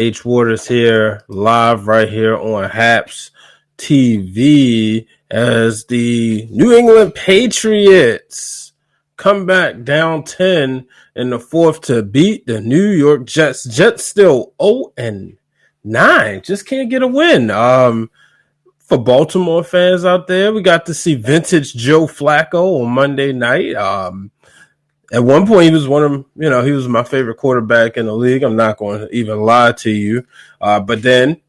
H. Waters here, live right here on Haps TV as the New England Patriots come back down 10 in the fourth to beat the New York Jets. Jets still 0-9, just can't get a win. For Baltimore fans out there, we got to see vintage Joe Flacco on Monday night. At one point, he was he was my favorite quarterback in the league. I'm not going to even lie to you. But then,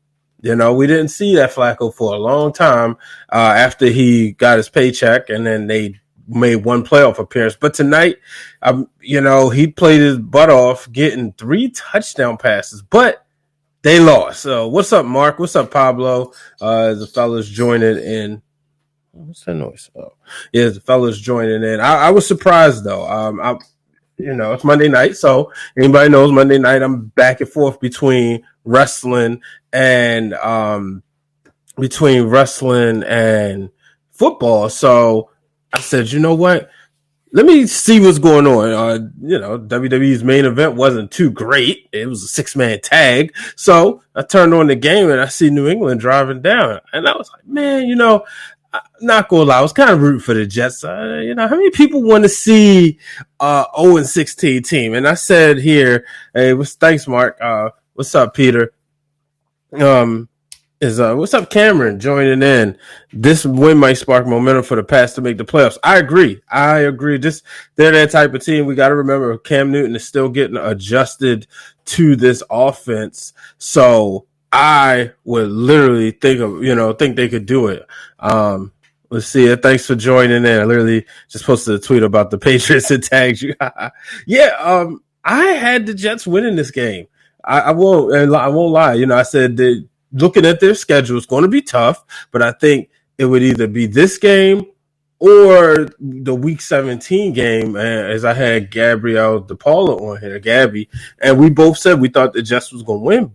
we didn't see that Flacco for a long time after he got his paycheck, and then they made one playoff appearance. But tonight, he played his butt off, getting 3 touchdown passes, but they lost. So what's up, Mark? What's up, Pablo? The fellas joining in. What's that noise? Oh, yeah, the fellas joining in. I was surprised though. It's Monday night, so anybody knows Monday night I'm back and forth between wrestling and football. So I said, you know what? Let me see what's going on. WWE's main event wasn't too great. It was a 6-man tag. So I turned on the game and I see New England driving down. And I was like, man, not gonna lie, I was kind of rooting for the Jets. How many people want to see 0-16 team? And I said here, hey, thanks, Mark. What's up, Peter? What's up, Cameron? Joining in. This win might spark momentum for the Pats to make the playoffs. I agree. They're that type of team. We got to remember Cam Newton is still getting adjusted to this offense. So I would literally think they could do it. Let's see. Thanks for joining in. I literally just posted a tweet about the Patriots and tagged you. Yeah. I had the Jets winning this game. I won't lie. I said that looking at their schedule, it's going to be tough, but I think it would either be this game or the Week 17 game, as I had Gabrielle DePaula on here, Gabby, and we both said we thought the Jets was going to win,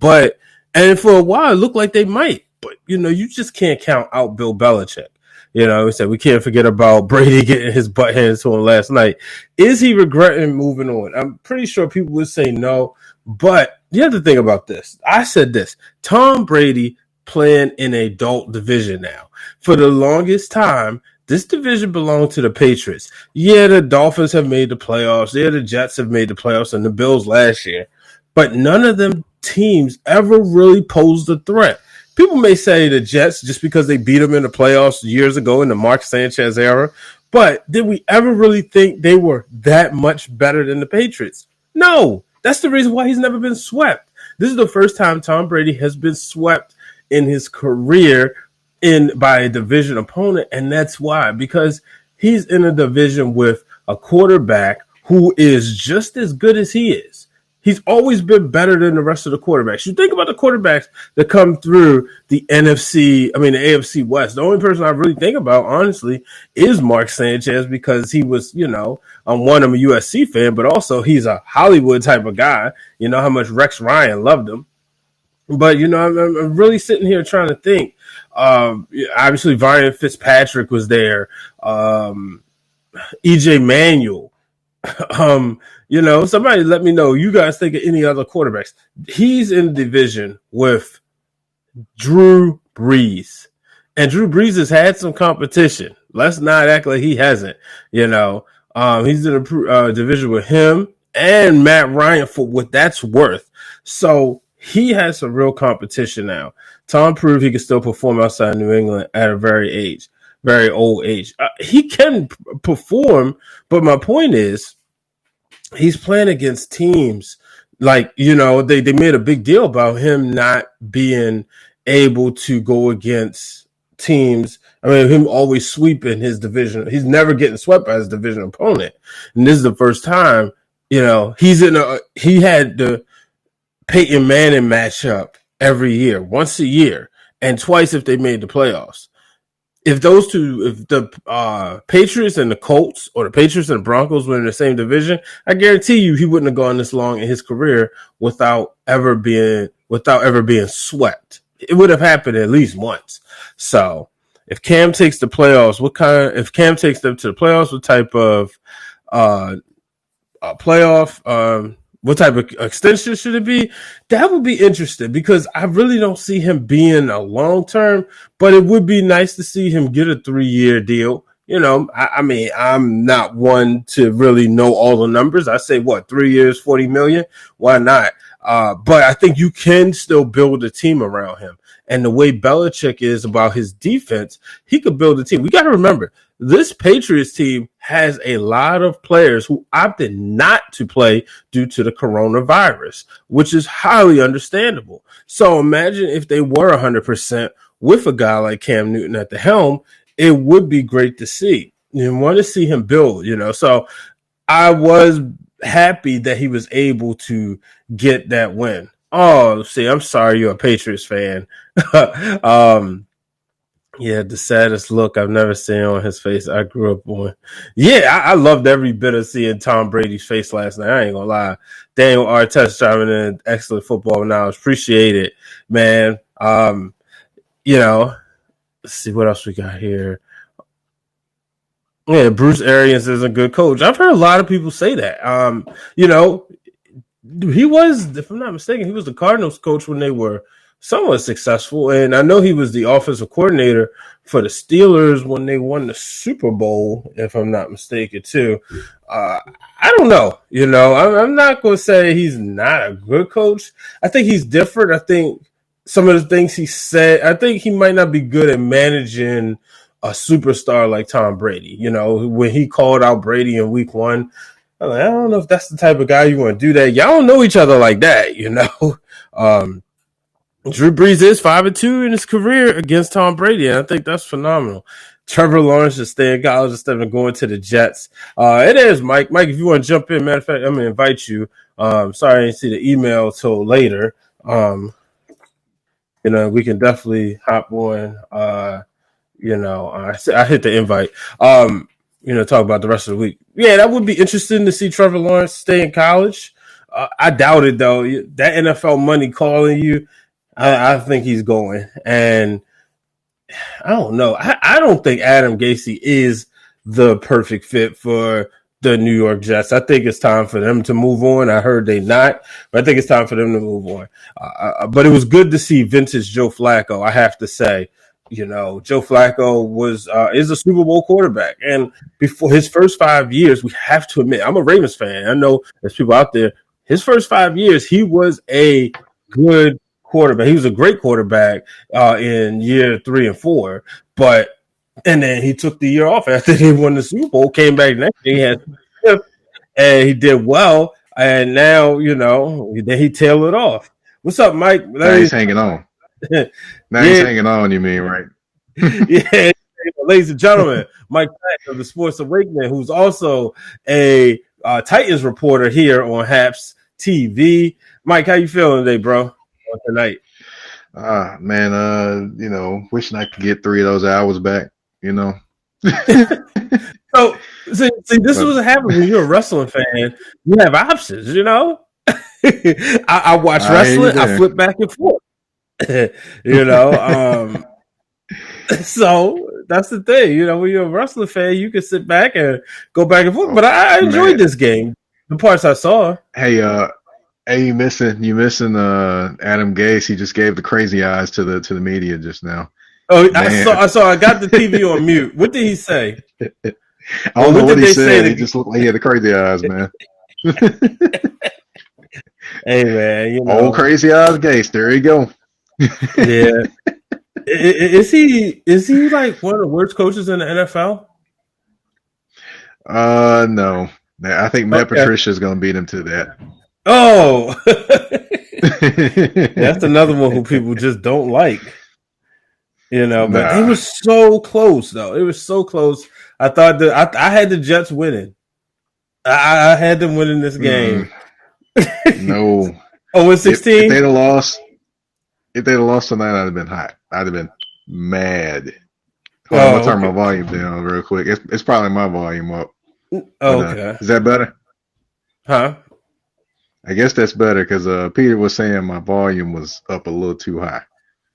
and for a while it looked like they might, but you just can't count out Bill Belichick. We said we can't forget about Brady getting his butt handed to him last night. Is he regretting moving on? I'm pretty sure people would say no, but you have to think about this. I said this. Tom Brady playing in an adult division now. For the longest time, this division belonged to the Patriots. Yeah, the Dolphins have made the playoffs. Yeah, the Jets have made the playoffs and the Bills last year. But none of them teams ever really posed a threat. People may say the Jets just because they beat them in the playoffs years ago in the Mark Sanchez era. But did we ever really think they were that much better than the Patriots? No. That's the reason why he's never been swept. This is the first time Tom Brady has been swept in his career by a division opponent, and that's why. Because he's in a division with a quarterback who is just as good as he is. He's always been better than the rest of the quarterbacks. You think about the quarterbacks that come through the AFC West. The only person I really think about, honestly, is Mark Sanchez because he was, I'm a USC fan, but also he's a Hollywood type of guy. You know how much Rex Ryan loved him. But, I'm really sitting here trying to think. Obviously, Ryan Fitzpatrick was there. EJ Manuel. Somebody let me know. You guys think of any other quarterbacks? He's in division with Drew Brees, and Drew Brees has had some competition. Let's not act like he hasn't. He's in a division with him and Matt Ryan for what that's worth. So he has some real competition now. Tom proved he can still perform outside New England at a very old age. He can perform, but my point is, he's playing against teams like, they made a big deal about him not being able to go against teams. Him always sweeping his division. He's never getting swept by his division opponent. And this is the first time, he had the Peyton Manning matchup every year, once a year, and twice if they made the playoffs. If the Patriots and the Colts or the Patriots and the Broncos were in the same division, I guarantee you he wouldn't have gone this long in his career without ever being swept. It would have happened at least once. So if Cam takes the playoffs, if Cam takes them to the playoffs, what type of playoff What type of extension should it be? That would be interesting because I really don't see him being a long term, but it would be nice to see him get a 3-year deal. I mean, I'm not one to really know all the numbers. I say what, 3 years, 40 million? Why not? But I think you can still build a team around him. And the way Belichick is about his defense, he could build a team. We got to remember, this Patriots team has a lot of players who opted not to play due to the coronavirus, which is highly understandable. So imagine if they were 100% with a guy like Cam Newton at the helm, it would be great to see. You want to see him build, So I was happy that he was able to get that win. Oh, see, I'm sorry you're a Patriots fan. Yeah, the saddest look I've never seen on his face. I grew up on. Yeah, I loved every bit of seeing Tom Brady's face last night. I ain't gonna lie. Daniel Artest driving in excellent football knowledge. Appreciate it, man. Let's see what else we got here. Yeah, Bruce Arians is a good coach. I've heard a lot of people say that. He was, if I'm not mistaken, he was the Cardinals coach when they were somewhat successful. And I know he was the offensive coordinator for the Steelers when they won the Super Bowl, if I'm not mistaken, too. I don't know. I'm not going to say he's not a good coach. I think he's different. I think some of the things he said, I think he might not be good at managing a superstar like Tom Brady. When he called out Brady in week 1, I'm like, I don't know if that's the type of guy you want to do that. Y'all don't know each other like that, Drew Brees is 5-2 in his career against Tom Brady, and I think that's phenomenal. Trevor Lawrence should stay in college instead of going to the Jets. It is, Mike. Mike, if you want to jump in, matter of fact, I'm going to invite you. Sorry I didn't see the email till later. We can definitely hop on. I hit the invite. Talk about the rest of the week. Yeah, that would be interesting to see Trevor Lawrence stay in college. I doubt it, though. That NFL money calling you, I think he's going. And I don't know. I don't think Adam Gase is the perfect fit for the New York Jets. I think it's time for them to move on. I heard they not, but I think it's time for them to move on. But it was good to see vintage Joe Flacco, I have to say. Joe Flacco is a Super Bowl quarterback. And before his first 5 years, we have to admit, I'm a Ravens fan. I know there's people out there. His first 5 years, he was a good quarterback. He was a great quarterback in year 3 and 4. And then he took the year off after he won the Super Bowl, came back next year, and he did well. And now, then he tailed it off. What's up, Mike? Now he's hanging on. Now he's hanging on, you mean, right? Yeah, ladies and gentlemen, Mike Pack of the Sports Awakening, who's also a Titans reporter here on Haps TV. Mike, how you feeling today, bro? Tonight, man, wishing I could get 3 of those hours back. So see, this is what happens when you're a wrestling fan. You have options, I watch wrestling. I flip back and forth. So that's the thing. When you're a wrestling fan, you can sit back and go back and forth. But I enjoyed this game. The parts I saw. Hey, you missing Adam Gase? He just gave the crazy eyes to the media just now. Oh, man. I saw. I got the TV on mute. What did he say? I don't know what he said. He just looked like he had the crazy eyes, man. Hey, man, old crazy eyes Gase. There you go. Yeah. Is he like one of the worst coaches in the NFL? No. I think Matt Patricia is going to beat him to that. Oh, that's another one who people just don't like. But it was so close, though. It was so close. I thought that I had the Jets winning. I had them winning this game. No. Oh, it's 16? If they'd have lost tonight, I'd have been hot. I'd have been mad. Hold on, I'm going to turn my volume down real quick. It's probably my volume up. Oh, okay. Is that better? Huh? I guess that's better because Peter was saying my volume was up a little too high.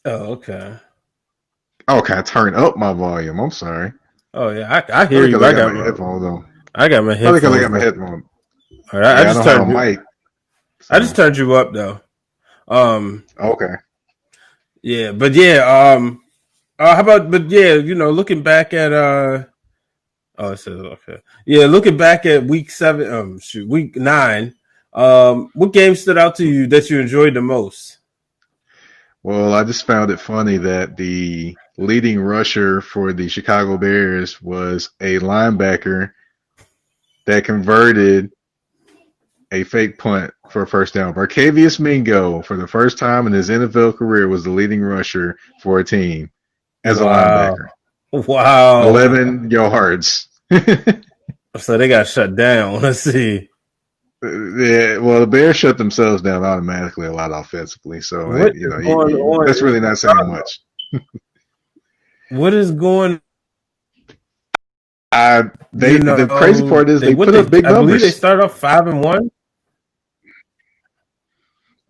Oh, okay. Okay, I turned up my volume. I'm sorry. Oh, yeah. I hear you. I got my headphones on. I got my headphones. Because I got my headphones. All right, I just turned mic. I just So turned you up though. Um, okay. yeah, but yeah, how about? But yeah, looking back at oh, it says okay. Yeah, looking back at week 7, week 9. What game stood out to you that you enjoyed the most? Well, I just found it funny that the leading rusher for the Chicago Bears was a linebacker that converted a fake punt for a first down. Barcavius Mingo, for the first time in his NFL career, was the leading rusher for a team as a Wow, linebacker. wow. 11 yards. So they got shut down. Let's see. Yeah, well, the Bears shut themselves down automatically a lot offensively, so What is going that's on in really not saying Chicago? much. What is going? The crazy part is They they what put they up big I believe they numbers. started off 5-1.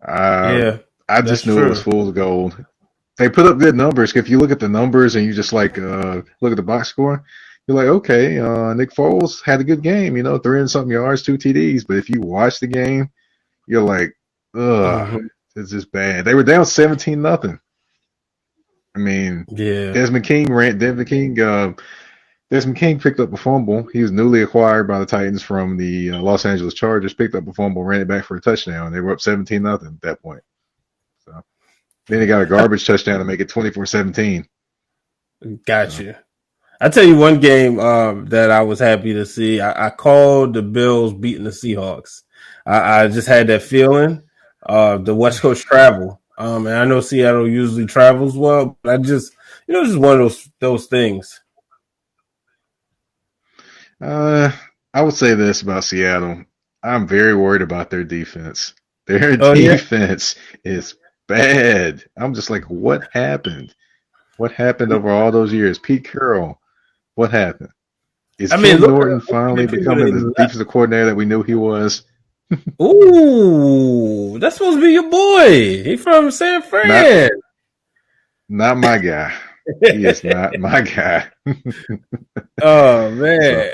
Uh, Yeah, I that's just knew it was true. fool's gold. They put up good numbers. If you look at the numbers and you just like look at the box score, you're like, okay, Nick Foles had a good game. 300 something yards, 2 TDs. But if you watch the game, you're like, ugh, Hmm. this is bad. They were down 17-0. I mean, Yeah. Desmond King ran. Desmond King picked up a fumble. He was newly acquired by the Titans from the Los Angeles Chargers. Picked up a fumble, ran it back for a touchdown. They were up 17-0 at that point. So then he got a garbage touchdown to make it 24-17. Got So you. I tell you one game that I was happy to see. I called the Bills beating the Seahawks. I just had that feeling. The West Coast travel. And I know Seattle usually travels well, but I just just one of those things. uh, I would say this about Seattle. I'm very worried about their defense. Their Oh yeah. defense is bad. I'm just like, what happened? What happened over all those years? Pete Carroll, what happened? Is I mean, Ken look at Norton how finally many people becoming they the left. defensive coordinator that we knew he was? Ooh, that's supposed to be your boy. He from San Not Fran. not my guy. He is not my guy. Oh So man.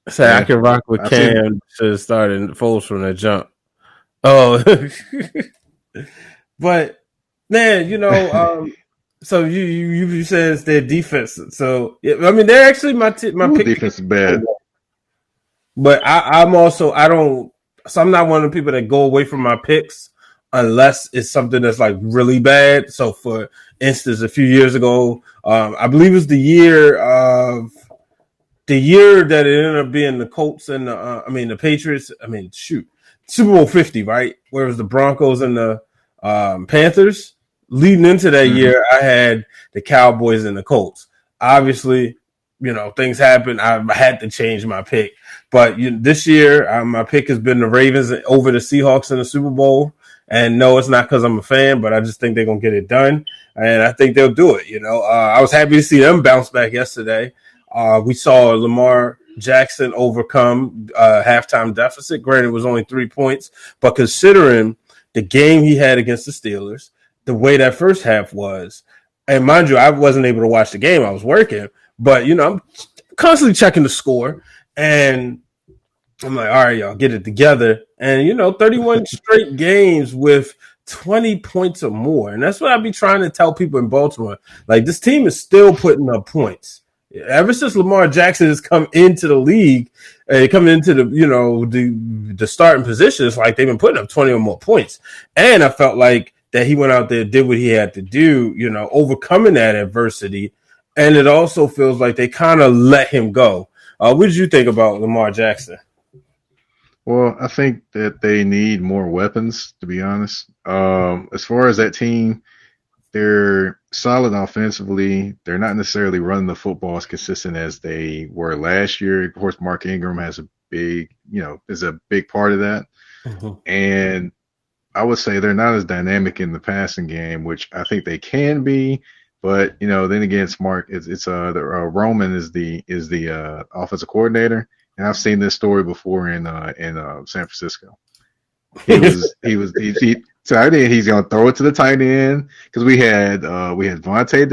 Say I yeah, can rock with I've seen. Cam to start and Foles from the jump. Oh, but man, so you said it's their defense. So yeah, I mean, they're actually my Ooh, pick. defense is bad. But I'm also I don't. So I'm not one of the people that go away from my picks unless it's something that's like really bad. So for instance, a few years ago, I believe it was the year that it ended up being the Colts and the Patriots. I mean, shoot, Super Bowl 50, right? Where it was the Broncos and the Panthers. Leading into that Hmm. year, I had the Cowboys and the Colts. Obviously, things happen. I had to change my pick, but this year, my pick has been the Ravens over the Seahawks in the Super Bowl. And no, it's not because I'm a fan, but I just think they're gonna get it done, and I think they'll do it. I was happy to see them bounce back yesterday. We saw Lamar Jackson overcome halftime deficit. Granted, it was only 3 points, but considering the game he had against the Steelers, the way that first half was, and mind you, I wasn't able to watch the game. I was working, but I'm constantly checking the score, and I'm like, all right, y'all, get it together. And 31 straight games with 20 points or more. And that's what I be trying to tell people in Baltimore. Like, this team is still putting up points. Ever since Lamar Jackson has come into the league, coming into the starting position, it's like they've been putting up 20 or more points. And I felt like that he went out there, did what he had to do, overcoming that adversity. And it also feels like they kind of let him go. What did you think about Lamar Jackson? Well, I think that they need more weapons, to be honest. As far as that team, they're solid offensively. They're not necessarily running the football as consistent as they were last year. Of course, Mark Ingram has is a big part of that. Mhm. And I would say they're not as dynamic in the passing game, which I think they can be. But then again, it's Mark. Roman is the offensive coordinator, and I've seen this story before in San Francisco. He tight end. He's gonna throw it to the tight end because we had not Vontae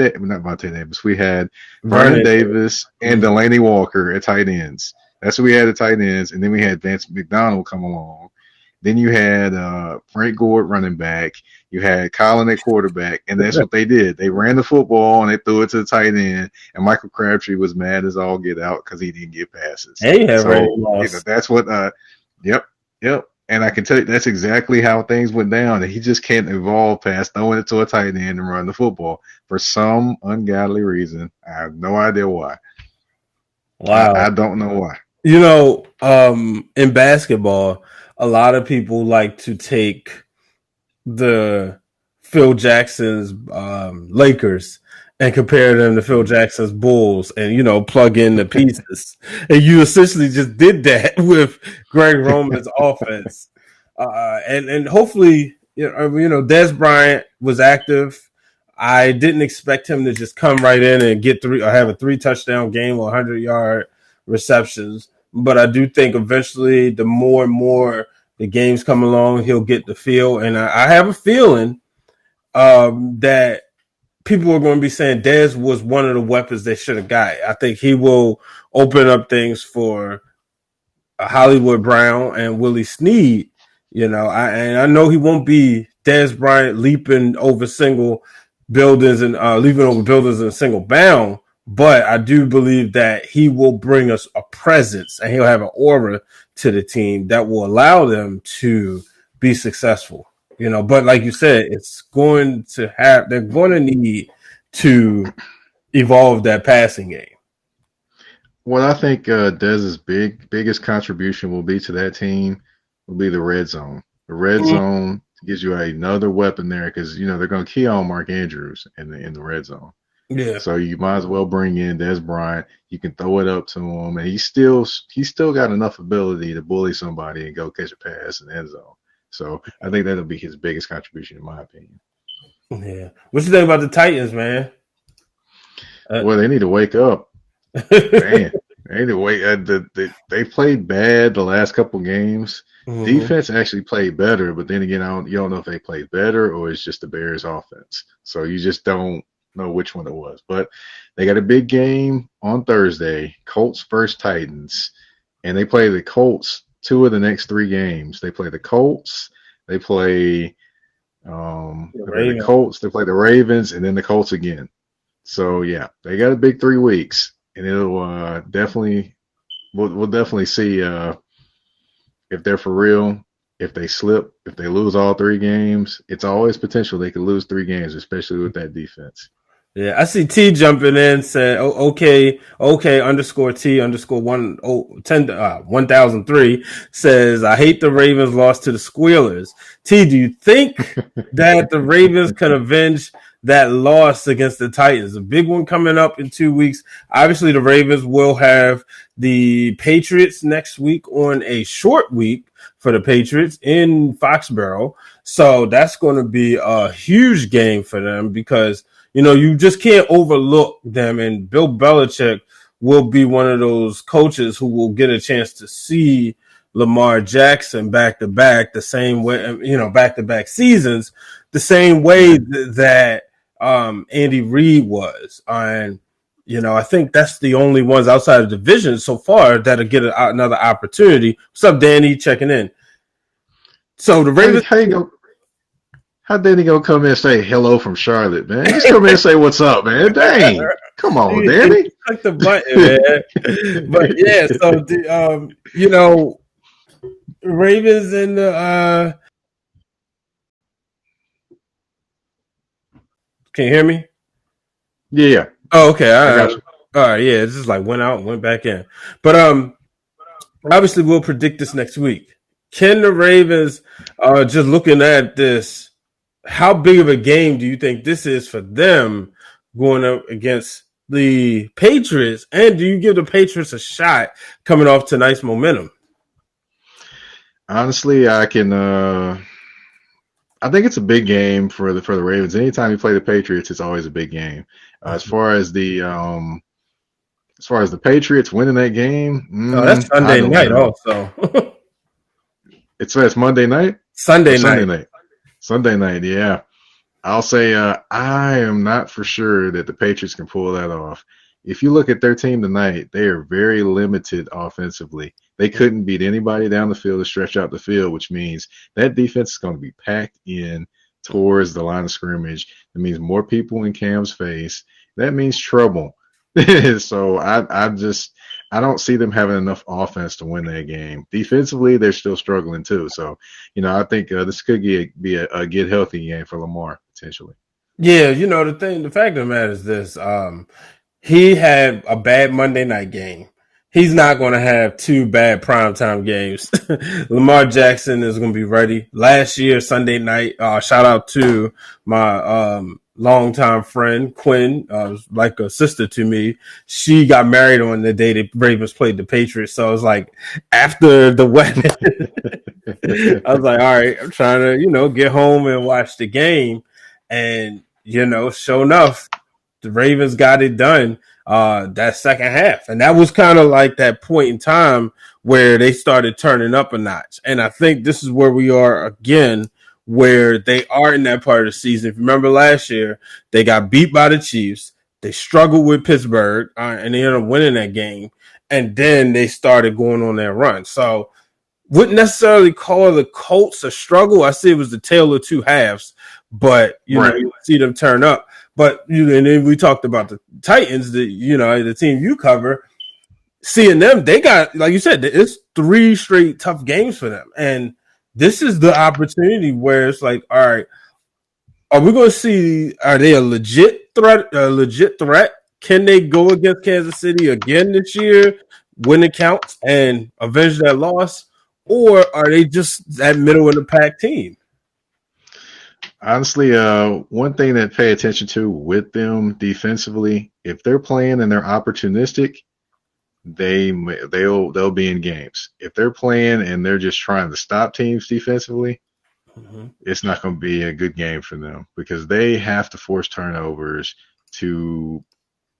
Davis. We had Vernon Vernon. Davis and Mhm. Delaney Walker at tight ends. That's what we had at tight ends, and then we had Vance McDonald come along, Then you had Frank Gore running back. You had Colin at quarterback, and that's what they did. They ran the football and they threw it to the tight end. And Michael Crabtree was mad as all get out because he didn't get passes. Hey, have Randy So Moss. that's what. Yep, yep. And I can tell you that's exactly how things went down. And he just can't evolve past throwing it to a tight end and run the football for some ungodly reason. I have no idea why. I Wow. don't know why. In basketball, a lot of people like to take the Phil Jackson's Lakers and compare them to Phil Mm. Jackson's Bulls and, plug in the pieces. And you essentially just did that with Greg Roman's offense. And hopefully, Des Bryant was active. I didn't expect him to just come right in and get three or have a 3 touchdown game or 100-yard receptions. But I do think eventually, the more and more the games come along, he'll get the feel. And I have a feeling that people are going to be saying Dez was one of the weapons they should have got. I think he will open up things for Hollywood Brown and Willie Snead. I know he won't be Dez Bryant leaping over single buildings and leaping over buildings in a single bound, but I do believe that he will bring us a presence and he'll have an aura to the team that will allow them to be successful. But like you said, they're going to need to evolve that passing game. What I think Dez's biggest contribution will be to that team will be the red zone. The red zone gives you another weapon there because they're going to key on Mark Andrews in the red zone. Yeah. So you might as well bring in Des Bryant. You can throw it up to him, and he's still got enough ability to bully somebody and go catch a pass in the end zone. So I think that'll be his biggest contribution, in my opinion. Yeah. What you think about the Titans, man? Well, they need to wake up, man. They need to wake. They played bad the last couple games. Mm-hmm. Defense actually played better, but then again, you don't know if they played better or it's just the Bears' offense. So you just don't know which one it was. But they got a big game on Thursday, Colts versus Titans, and they play the Colts 2 of the next 3 games. They play the Colts, they play the Colts, they play the Ravens, and then the Colts again. So yeah, they got a big 3 weeks, and it'll definitely we'll definitely see if they're for real. If they slip, if they lose all 3 games, it's always potential they could lose 3 games, especially with that defense. Yeah, I see T jumping in, said, okay, underscore T underscore 1003 says, I hate the Ravens lost to the Squealers. T, do you think that the Ravens can avenge that loss against the Titans? A big one coming up in 2 weeks. Obviously, the Ravens will have the Patriots next week on a short week for the Patriots in Foxborough. So that's going to be a huge game for them because you just can't overlook them. And Bill Belichick will be one of those coaches who will get a chance to see Lamar Jackson back to back the same way, back to back seasons, the same way that Andy Reid was. And, I think that's the only ones outside of the division so far that'll get another opportunity. What's up, Danny? Checking in. So the Ravens. How you go? How did he go come in and say hello from Charlotte, man? Just come in and say what's up, man. Dang. Come on, Danny. Click the button, man. But yeah, so Ravens and the can you hear me? Yeah. Oh, okay. I got you. All right, yeah, it's just like went out and went back in. But obviously we'll predict this next week. Can the Ravens just looking at this, how big of a game do you think this is for them going up against the Patriots? And do you give the Patriots a shot coming off tonight's momentum? Honestly, I think it's a big game for the Ravens. Anytime you play the Patriots, it's always a big game. As far as the Patriots winning that game, that's Sunday night also. It's Monday night? Sunday night. Sunday night, yeah. I'll say I am not for sure that the Patriots can pull that off. if you look at their team tonight, they are very limited offensively. They couldn't beat anybody down the field to stretch out the field, which means that defense is going to be packed in towards the line of scrimmage. That means more people in Cam's face. That means trouble. So I don't see them having enough offense to win that game. Defensively, they're still struggling too. So, I think this could be a get healthy game for Lamar potentially. Yeah, the fact of the matter is this. He had a bad Monday night game. He's not going to have two bad primetime games. Lamar Jackson is going to be ready. Last year, Sunday night, shout out to my longtime friend, Quinn, like a sister to me. She got married on the day the Ravens played the Patriots. So it was like after the wedding, I was like, all right, I'm trying to, get home and watch the game. And, sure enough, the Ravens got it done that second half. And that was kind of like that point in time where they started turning up a notch. And I think this is where we are again, where they are in that part of the season. If you remember last year, they got beat by the Chiefs. They struggled with Pittsburgh and they ended up winning that game. And then they started going on their run. So wouldn't necessarily call the Colts a struggle. I see it was the tale of two halves, but Right. you see them turn up. But and then we talked about the Titans, the team you cover. Seeing them, they got, like you said, it's three straight tough games for them, and this is the opportunity where it's like, all right, are we going to see? Are they a legit threat? A legit threat? Can they go against Kansas City again this year when it counts and avenge that loss, or are they just that middle of the pack team? Honestly, one thing to pay attention to with them defensively, if they're playing and they're opportunistic, they'll be in games. If they're playing and they're just trying to stop teams defensively, Mm-hmm. it's not going to be a good game for them because they have to force turnovers to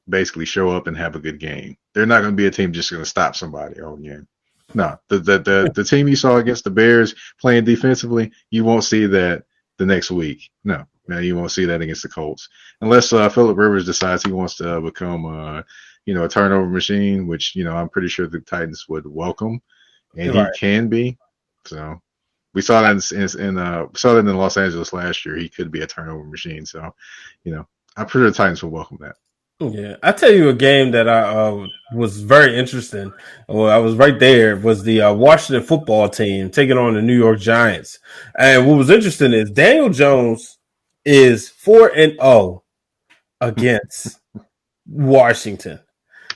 basically show up and have a good game. They're not going to be a team just going to stop somebody all game. No, the team you saw against the Bears playing defensively, you won't see that the next week. No, you won't see that against the Colts unless Philip Rivers decides he wants to become a turnover machine, which I'm pretty sure the Titans would welcome, and he Right. can be. So we saw that saw that in Los Angeles last year. He could be a turnover machine. So I'm pretty sure the Titans will welcome that. Yeah, I tell you a game that I was very interesting. Well, I was right there. Was the Washington football team taking on the New York Giants? And what was interesting is Daniel Jones is 4-0 against Washington,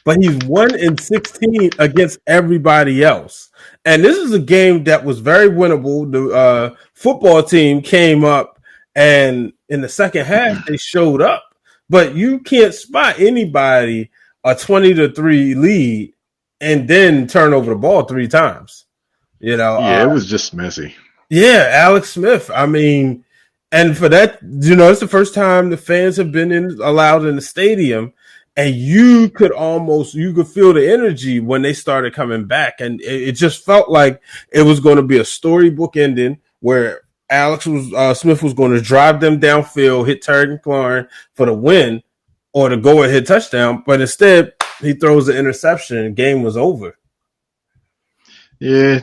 but he's 1-16 against everybody else. And this is a game that was very winnable. The football team came up, and in the second half, they showed up. But you can't spot anybody a 20-3 lead and then turn over the ball three times. Yeah, it was just messy. Yeah, Alex Smith. I mean, and for that, it's the first time the fans have been allowed in the stadium, and you could feel the energy when they started coming back, and it just felt like it was going to be a storybook ending where Alex Smith was going to drive them downfield, hit Terry McLaurin for the win or the go ahead touchdown, but instead he throws the interception, and the game was over. Yeah,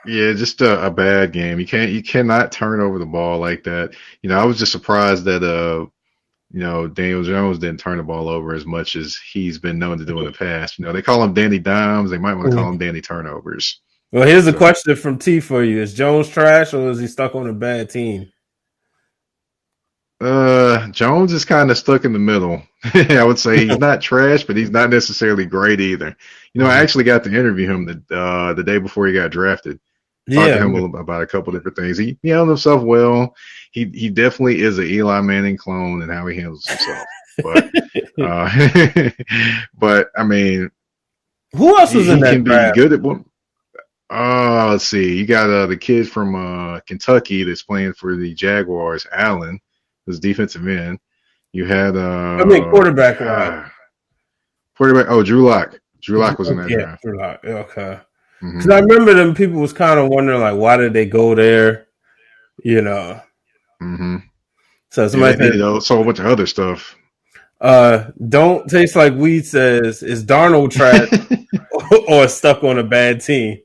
yeah, just a bad game. You cannot turn over the ball like that. I was just surprised that Daniel Jones didn't turn the ball over as much as he's been known to do in the past. They call him Danny Dimes. They might want to call him Danny Turnovers. Well, here's a So, question from T for you: is Jones trash, or is he stuck on a bad team? Jones is kind of stuck in the middle. I would say he's not trash, but he's not necessarily great either. I actually got to interview him the day before he got drafted. Talked to Yeah, him about a couple different things. He handled himself well. He definitely is an Eli Manning clone in how he handles himself. But but I mean, who else was in he that can be draft? good at one. Let's see. You got the kid from Kentucky that's playing for the Jaguars, Allen, who's defensive end. You had I mean, quarterback wise. quarterback. Oh, Drew Lock. Drew Lock was in that Yeah, draft. okay. Because Hmm. I remember them people was kind of wondering like, why did they go there? You know, Hmm. so Yeah, they somebody said, needed a whole bunch of other stuff. Don't taste like weed says, is Darnold trash or stuck on a bad team?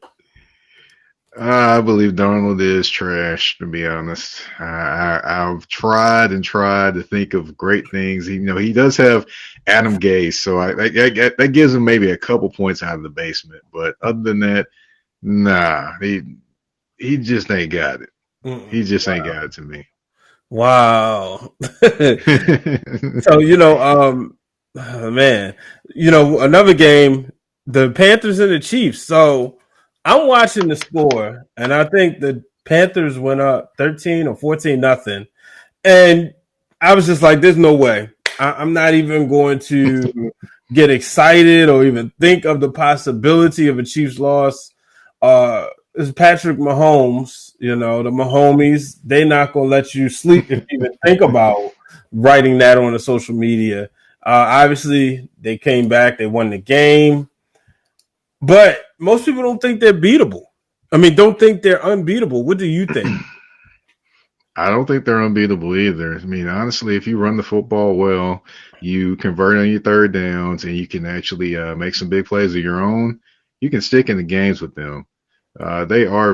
I believe Donald is trash, to be honest. I've tried and tried to think of great things. He does have Adam Gase, so that gives him maybe a couple points out of the basement. But other than that, nah, he just ain't got it. He just ain't Wow. got it to me. Wow. So, man, another game, the Panthers and the Chiefs. So I'm watching the score, and I think the Panthers went up 13 or 14 nothing. And I was just like, there's no way. I'm not even going to get excited or even think of the possibility of a Chiefs loss. It's Patrick Mahomes, the Mahomies, they not going to let you sleep if you even think about writing that on the social media. Obviously, they came back, they won the game, but most people don't think they're beatable. I mean, don't think they're unbeatable. What do you think? I don't think they're unbeatable either. I mean, honestly, if you run the football well, you convert on your third downs, and you can actually make some big plays of your own, you can stick in the games with them. They are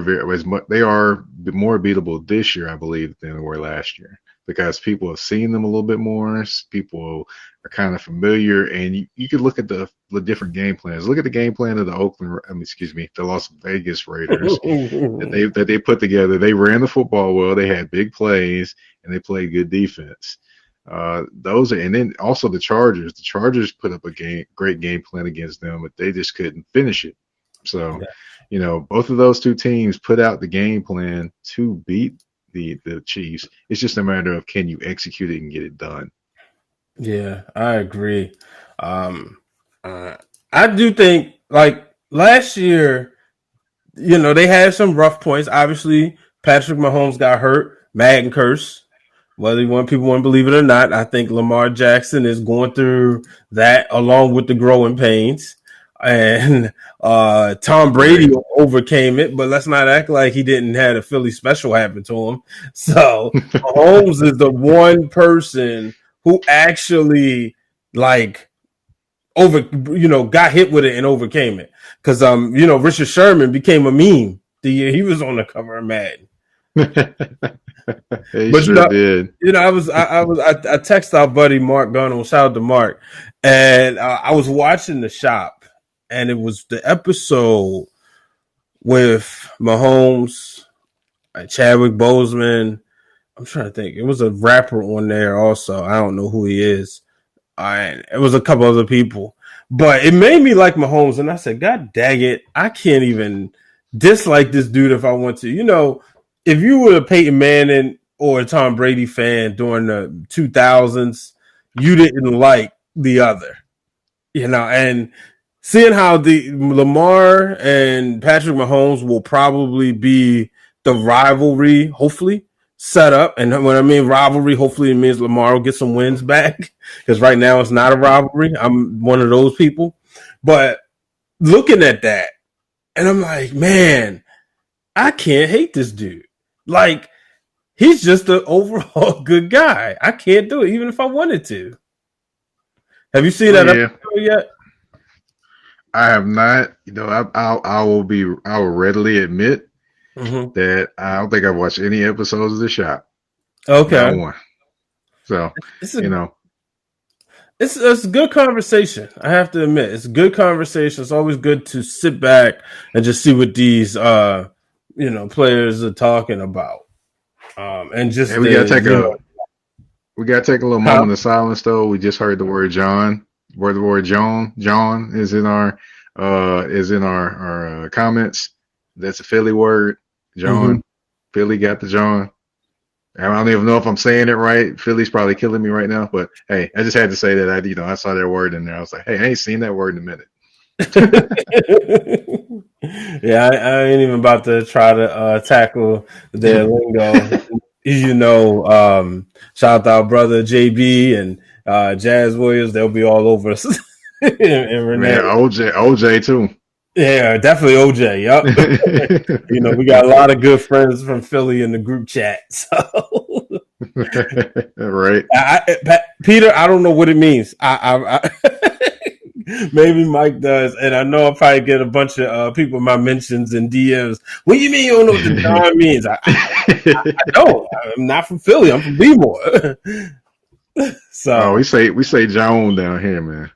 they are more beatable this year, I believe, than they were last year because people have seen them a little bit more. People are kind of familiar, and you could look at the different game plans. Look at the game plan of the Las Vegas Raiders that they put together. They ran the football well. They had big plays, and they played good defense. And then also the Chargers. The Chargers put up a great game plan against them, but they just couldn't finish it. So, both of those two teams put out the game plan to beat the Chiefs. It's just a matter of can you execute it and get it done. Yeah, I agree. Um, uh, I do think like last year, they had some rough points. Obviously, Patrick Mahomes got hurt, Madden curse. Whether people want to believe it or not, I think Lamar Jackson is going through that along with the growing pains. And Tom Brady Right. overcame it, but let's not act like he didn't have a Philly special happen to him. So Mahomes is the one person who actually like got hit with it and overcame it. Because Richard Sherman became a meme the year he was on the cover of Madden. He But sure did. I texted our buddy Mark Gunnell, shout out to Mark, and I was watching The Shop, and it was the episode with Mahomes, Chadwick Boseman. I'm trying to think. It was a rapper on there also. I don't know who he is. And it was a couple other people, but it made me like Mahomes, and I said, "God dang it, I can't even dislike this dude if I want to." If you were a Peyton Manning or a Tom Brady fan during the 2000s, you didn't like the other, and seeing how the Lamar and Patrick Mahomes will probably be the rivalry, hopefully set up. And when I mean rivalry, hopefully it means Lamar will get some wins back because right now it's not a rivalry. I'm one of those people, but looking at that, and I'm like, man, I can't hate this dude. Like he's just an overall good guy. I can't do it even if I wanted to. Have you seen Oh that yeah, episode yet? I have not. I will readily admit Mm-hmm. that I don't think I've watched any episodes of The Shop. Okay. Not one. So, It's you a know, it's a good conversation. I have to admit, it's a good conversation. It's always good to sit back and just see what these players are talking about. And hey, just the we gotta take a little how moment of silence though. We just heard the word John. Where the word John is in our comments. That's a Philly word. mhm. John. Philly got the John. I don't even know if I'm saying it right. Philly's probably killing me right now, but hey, I just had to say that I saw that word in there. I was like, hey, I ain't seen that word in a minute. Yeah, I ain't even about to try to tackle their lingo. Shout out our brother JB and Jazz Williams. They'll be all over us. and Renee. Man, OJ too. Yeah, definitely OJ. Yep. We got a lot of good friends from Philly in the group chat. So Right. Peter, I don't know what it means. Maybe Mike does, and I know I'll probably get a bunch of people in my mentions and DMs. What do you mean you don't know what the John means? I don't. I'm not from Philly. I'm from Bmore. Oh, So we say Joan down here, man.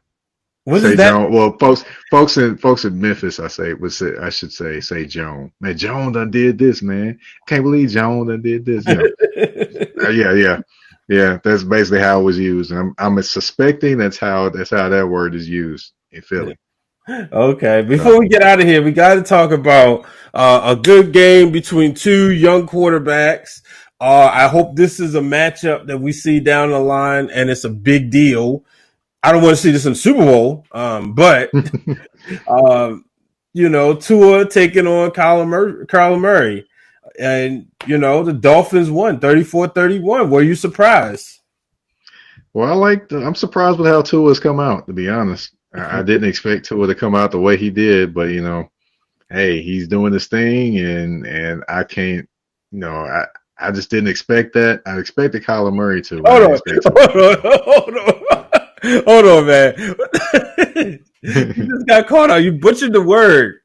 what is Say that? Joan. Well, folks in Memphis, I should say Joan. Man, Joan done did this, man. Can't believe Joan done did this. Yeah. That's basically how it was used. And I'm suspecting that's how that word is used in Philly. Okay, So before we get out of here, we got to talk about a good game between two young quarterbacks. I hope this is a matchup that we see down the line, and it's a big deal. I don't want to see this in the Super Bowl, but um, Tua taking on Kyler Murray. And, the Dolphins won 34-31. Were you surprised? well, I'm surprised with how Tua's come out, to be honest. I didn't expect Tua to come out the way he did, but hey, he's doing this thing, and I can't, I just didn't expect that. I expected Kyler Murray to, but I Hold didn't on. expect Tua Hold to. on. Hold on. Hold on, man. You just got caught out. You butchered the word.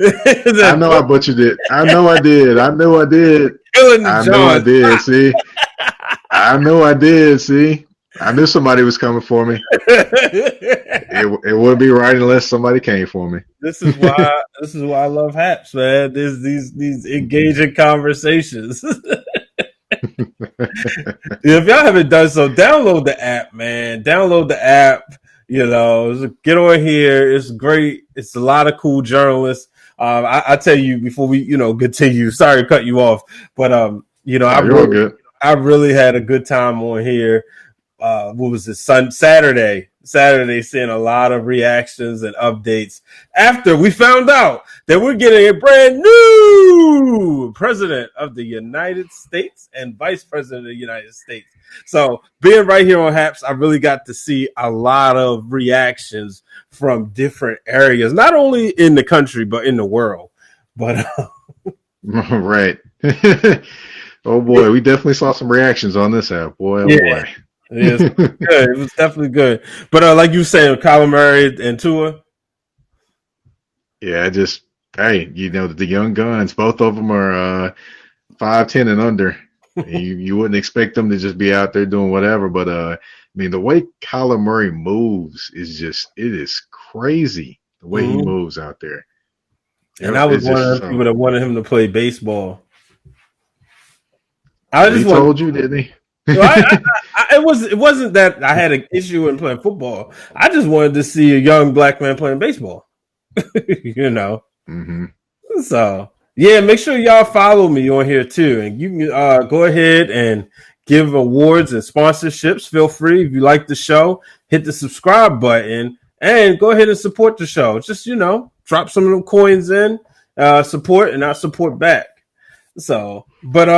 I know I butchered it. I know I did. I know I did. Killing the I know I Johns. did. See, I know I did. See, I knew somebody was coming for me. It wouldn't be right unless somebody came for me. This is why. This is why I love Haps, man. There's these engaging conversations. If y'all haven't done so, download the app, man. Download the app. Get on here. It's great. It's a lot of cool journalists. I tell you before we, continue. Sorry to cut you off, but Oh, you're all good. I really had a good time on here. What was it? Saturday, seeing a lot of reactions and updates after we found out that we're getting a brand new president of the United States and vice president of the United States. So being right here on Haps, I really got to see a lot of reactions from different areas, not only in the country, but in the world. But Right. Oh boy, we definitely saw some reactions on this app. Boy, oh yeah, boy. yes, good. It was definitely good. But like you said, Kyler Murray and Tua. Yeah, just hey, the young guns. Both of them are 5'10" and under. You wouldn't expect them to just be out there doing whatever, but I mean the way Kyler Murray moves it is crazy the way he Mhm. moves out there. And I was It's one of just them people that wanted him to play baseball. I well, he just wanted. told you, didn't he? So it wasn't that I had an issue in playing football. I just wanted to see a young black man playing baseball. you know. hmm So yeah, make sure y'all follow me on here too, and you can go ahead and give awards and sponsorships. Feel free if you like the show, hit the subscribe button, and go ahead and support the show. Just drop some of them coins in, support, and I support back. So, but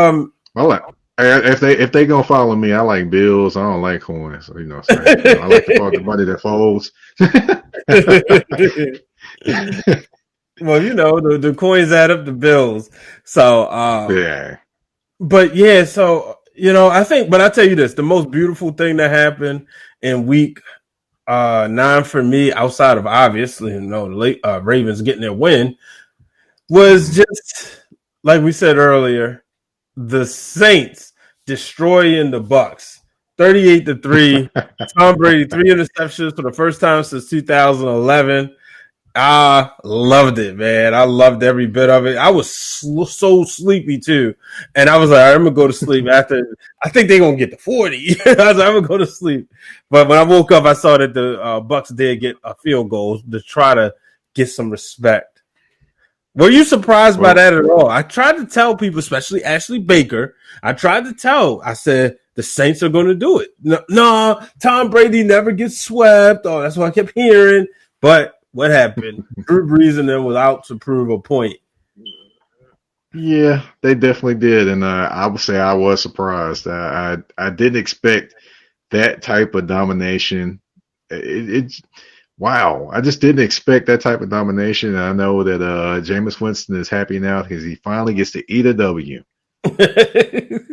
Well, if they gonna follow me, I like bills. I don't like coins. So, I like to follow the money that folds. well, the coins add up to bills. So, Yeah. but yeah, so I think, but I tell you this: the most beautiful thing that happened in week 9 for me, outside of obviously, the late Ravens getting their win, was Mhm. just like we said earlier, the Saints destroying the Bucks, 38-3. Tom Brady 3 interceptions for the first time since 2011. I loved it, man. I loved every bit of it. I was so sleepy too, and I was like, I'm gonna go to sleep after. I think they're gonna get to 40. I was like, I'm gonna go to sleep. But when I woke up, I saw that the Bucks did get a field goal to try to get some respect. Were you surprised by Well, that at all? I tried to tell people, especially Ashley Baker. I tried to tell. I said the Saints are going to do it. No, Tom Brady never gets swept. Oh, that's what I kept hearing. But what happened? Drew Brees and them was out to prove a point. yeah, they definitely did, and I would say I was surprised. I didn't expect that type of domination. It's wow. I just didn't expect that type of domination. And I know that Jameis Winston is happy now because he finally gets to eat a W.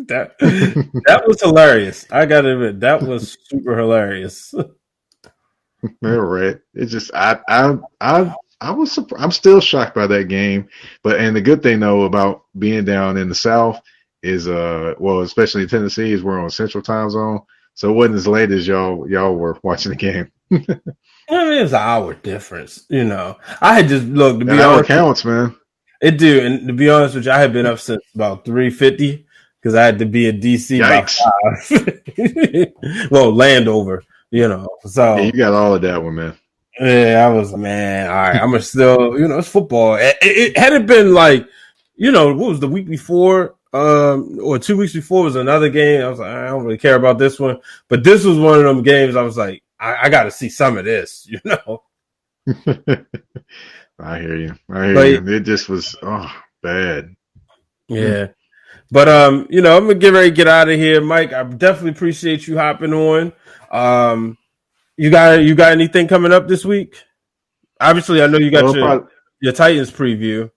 that was hilarious. I gotta admit, that was super hilarious. All right. It's just I was I'm still shocked by that game. But and the good thing though about being down in the South is well, especially in Tennessee, is we're on Central Time Zone, so it wasn't as late as y'all were watching the game. I mean, it's an hour difference, you know. I had just look to That be hour honest. counts, man. It do, and to be honest with you, I had been up since about 3:50 because I had to be in DC by Yikes. 5. Well, Landover, you know. Yeah, you So got all of that one, man. yeah, I was man. All right, I'm gonna still, you know, it's football. It had it been like, you know, what was the week before, or 2 weeks before was another game. I was like, I don't really care about this one, but this was one of them games. I was like, I got to see some of this, you know. I hear you. I hear But you. It just was bad. Mm. yeah. But you know, I'm gonna get ready to get out of here, Mike. I definitely appreciate you hopping on. Um, you got anything coming up this week? Obviously, I know you got Well, probably your Titans preview.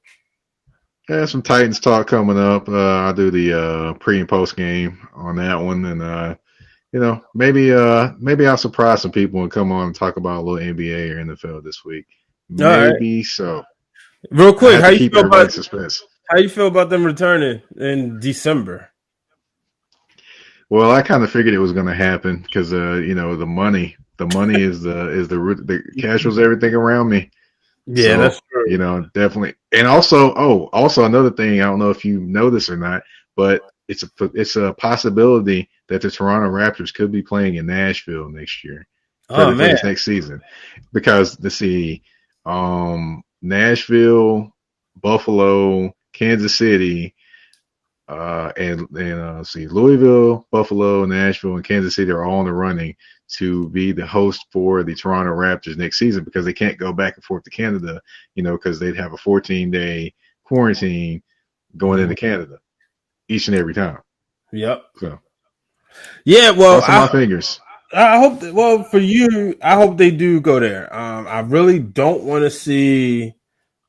yeah, some Titans talk coming up. I'll do the pre and post game on that one, and you know, maybe I'll surprise some people and come on and talk about a little NBA or NFL this week. All right, Maybe so. real I quick, have to keep everybody in suspense. how you feel about them returning in December? Well, I kind of figured it was going to happen because you know, the money is the root, the cash was everything around me. Yeah, So, that's true. you know, definitely. And also, also another thing, I don't know if you know this or not, but it's a possibility that the Toronto Raptors could be playing in Nashville next year, Oh at man, least next season, because let's see, Nashville, Buffalo, Kansas City, and let's see, Louisville, Buffalo, Nashville, and Kansas City are all in the running to be the host for the Toronto Raptors next season because they can't go back and forth to Canada, you know, because they'd have a 14-day quarantine going mm-hmm. into Canada each and every time. Yep. So Yeah, well, crossing my fingers. I hope that, well for you, I hope they do go there. I really don't want to see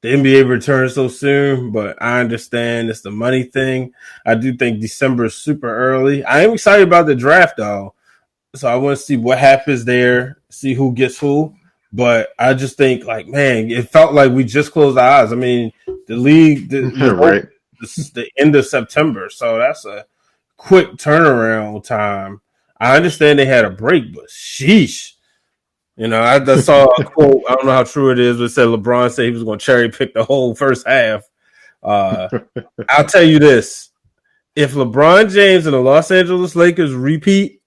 the NBA return so soon, but I understand it's the money thing. I do think December is super early. I am excited about the draft though, so I want to see what happens there, see who gets who. But I just think, like, man, it felt like we just closed our eyes. I mean, the league was over Right. the end of September, so that's a quick turnaround time. I understand they had a break, but sheesh. You know, I saw a quote. I don't know how true it is, but it said LeBron said he was going to cherry pick the whole first half. Uh, I'll tell you this: if LeBron James and the Los Angeles Lakers repeat,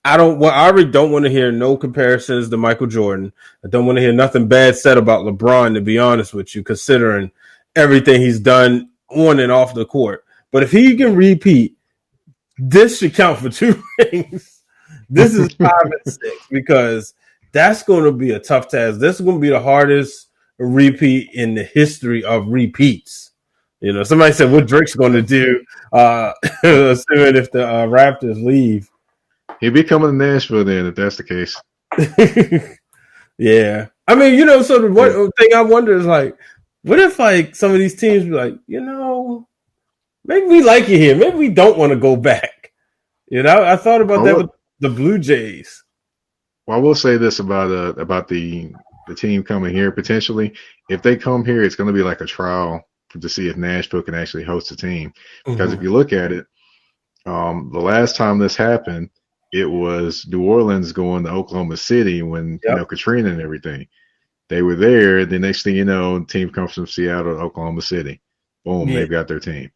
I already don't want to hear no comparisons to Michael Jordan. I don't want to hear nothing bad said about LeBron. To be honest with you, considering everything he's done on and off the court, but if he can repeat, this should count for 2 rings. This is 5 and 6 because that's going to be a tough task. This is going to be the hardest repeat in the history of repeats. You know, somebody said what Drake's going to do, assuming if the Raptors leave. He'll be coming to Nashville then if that's the case. Yeah, I mean, you know, so the one Yeah. thing I wonder is like, what if like some of these teams be like, you know, maybe we like it here, maybe we don't want to go back. You know, I thought about that with Well, the Blue Jays. I will say this about the team coming here potentially. If they come here, it's going to be like a trial to see if Nashville can actually host a team. Because if Mm-hmm. you look at it, the last time this happened, it was New Orleans going to Oklahoma City when you know Yep. Katrina and everything. They were there. The next thing you know, the team comes from Seattle to Oklahoma City. Boom, Yeah. they've got their team.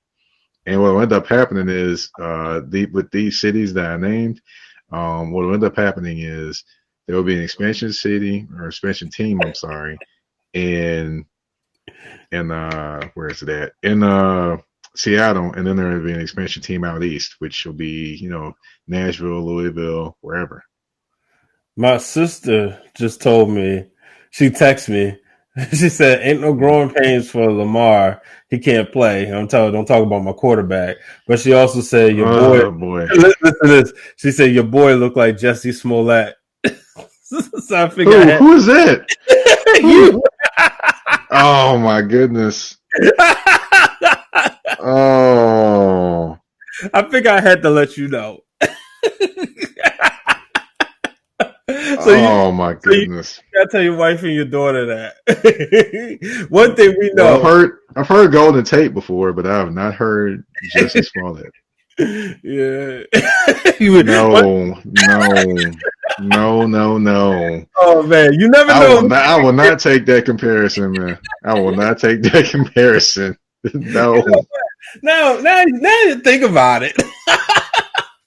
And what will end up happening is, with these cities that I named, what will end up happening is there will be an expansion city or expansion team. I'm sorry, in where is it at? In Seattle, and then there will be an expansion team out east, which will be Nashville, Louisville, wherever. My sister just told me, she texted me, she said, ain't no growing pains for Lamar. He can't play. I'm telling her, don't talk about my quarterback. But she also said, your boy, Oh boy, listen to this. She said, your boy looked like Jesse Smollett. So I figured I who had who is that? Who? you. Oh my goodness. Oh. I think I had to let you know. so you, Oh my so you goodness. gotta tell your wife and your daughter that. One thing we Well, know, I've heard Golden Tate before, but I have not heard Jesse Smollett. yeah. What? No, no, no, no, no. Oh man, you never know. I will not take that comparison, man. I will not take that comparison. You know, No, now you think about it.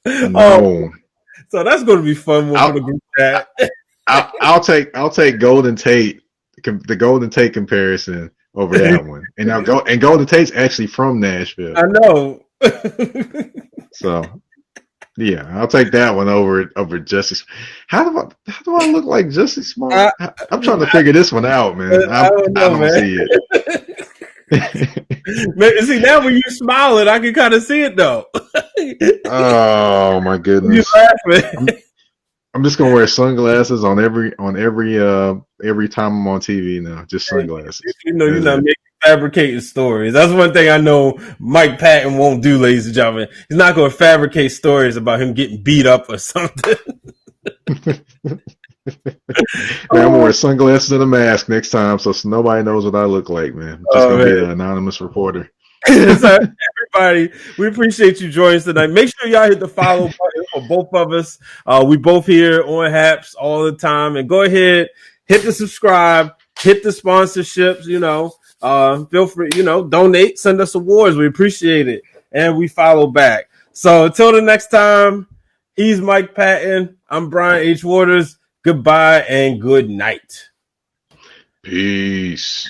Oh, no. so that's going to be fun one for the I'll, group chat. I'll take Golden Tate, the Golden Tate comparison over that one. And Golden Tate's actually from Nashville. I know. So yeah, I'll take that one over Jesse. How do I look like Jesse I, Smollett? I'm trying to figure this one out, man. I don't I know, don't man. see it. See, now when you smiling, I can kind of see it though. Oh my You goodness. laughing? I'm just gonna wear sunglasses on every time I'm on TV now. Just sunglasses. You know, you're That's not it. making fabricating stories. That's one thing I know Mike Patton won't do, ladies and gentlemen. He's not going to fabricate stories about him getting beat up or something. Man, I'm gonna wear sunglasses and a mask next time, so nobody knows what I look like. Man, I'm just Oh gonna be man. the anonymous reporter. So everybody, we appreciate you joining us tonight. Make sure y'all hit the follow button for both of us. We both here on Haps all the time. And go ahead, hit the subscribe, hit the sponsorships, feel free, donate, send us awards. We appreciate it. And we follow back. So until the next time, he's Mike Patton. I'm Brian H. Waters. Goodbye and good night. Peace.